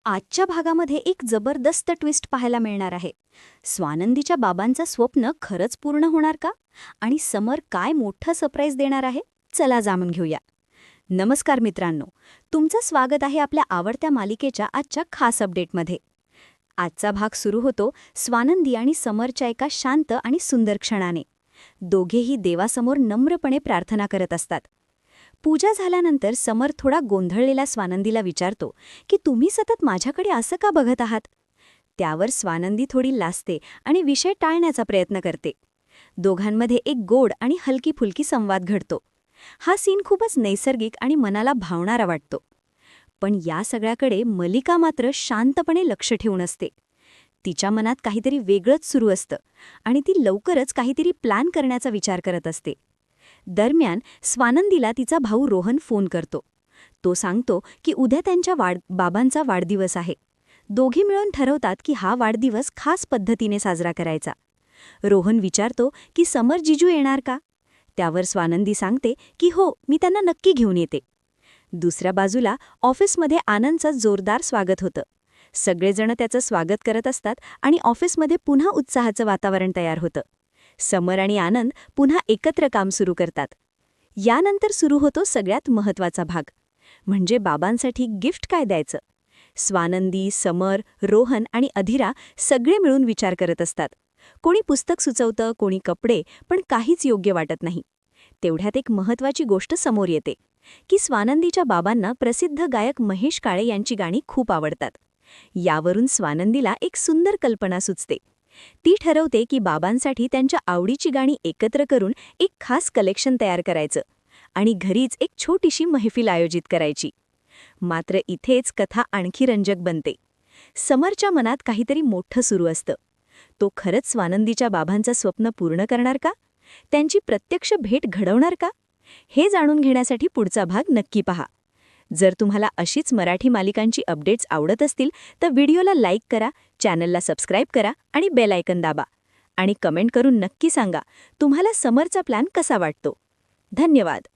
आजच्या भागामध्ये एक जबरदस्त ट्विस्ट पाहायला मिळणार आहे. स्वानंदीच्या बाबांचं स्वप्न खरंच पूर्ण होणार का? आणि समर काय मोठं सरप्राईज देणार आहे? चला जाणून घेऊया. नमस्कार मित्रांनो, तुमचं स्वागत आहे आपल्या आवडत्या मालिकेच्या आजच्या खास अपडेटमध्ये. आजचा भाग सुरू होतो स्वानंदी आणि समरच्या एका शांत आणि सुंदर क्षणाने. दोघेही देवासमोर नम्रपणे प्रार्थना करत असतात. पूजा झाल्यानंतर समर थोडा गोंधळलेला स्वानंदीला विचारतो की तुम्ही सतत माझ्याकडे असं का बघत आहात? त्यावर स्वानंदी थोडी लाजते आणि विषय टाळण्याचा प्रयत्न करते. दोघांमध्ये एक गोड आणि हलकी फुलकी संवाद घडतो. हा सीन खूपच नैसर्गिक आणि मनाला भावणारा वाटतो. पण या सगळ्याकडे मलिका मात्र शांतपणे लक्ष ठेवून असते. तिच्या मनात काहीतरी वेगळंच सुरू असतं आणि ती लवकरच काहीतरी प्लॅन करण्याचा विचार करत असते. दरम्यान स्वानंदीला तिचा भाऊ रोहन फोन करतो. तो सांगतो की उद्या त्यांच्या बाबांचा वाढदिवस आहे. दोघे मिळून ठरवतात की हा वाढदिवस खास पद्धतीने साजरा करायचा. रोहन विचारतो की समर जिजू येणार का? त्यावर स्वानंदी सांगते की हो, मी त्यांना नक्की घेऊन येते. दुसऱ्या बाजूला ऑफिसमध्ये आनंदचं जोरदार स्वागत होतं. सगळेजण त्याचं स्वागत करत असतात आणि ऑफिसमध्ये पुन्हा उत्साहाचं वातावरण तयार होतं. समर आणि आनंद पुन्हा एकत्र काम सुरू करतात. यानंतर सुरू होतो सगळ्यात महत्त्वाचा भाग, म्हणजे बाबांसाठी गिफ्ट काय द्यायचं. स्वानंदी, समर, रोहन आणि अधिरा सगळे मिळून विचार करत असतात. कोणी पुस्तक सुचवतं, कोणी कपडे, पण काहीच योग्य वाटत नाही. तेवढ्यात एक महत्त्वाची गोष्ट समोर येते की स्वानंदीच्या बाबांना प्रसिद्ध गायक महेश काळे यांची गाणी खूप आवडतात. यावरून स्वानंदीला एक सुंदर कल्पना सुचते. ती ठरवते की बाबांसाठी त्यांच्या आवडीची गाणी एकत्र करून एक खास कलेक्शन तयार करायचं आणि घरीच एक छोटीशी महफिल आयोजित करायची. मात्र इथेच कथा आणखी रंजक बनते. समरच्या मनात काहीतरी मोठं सुरू असतं. तो खरंच स्वानंदीच्या बाबांचं स्वप्न पूर्ण करणार का? त्यांची प्रत्यक्ष भेट घडवणार का? हे जाणून घेण्यासाठी पुढचा भाग नक्की पहा. जर तुम्हाला अशीच मराठी मालिकांची अपडेट्स आवडत असतील तर व्हिडिओला लाईक करा, चॅनलला सबस्क्राईब करा आणि बेल आयकन दाबा. आणि कमेंट करून नक्की सांगा तुम्हाला समरचा प्लॅन कसा वाटतो. धन्यवाद.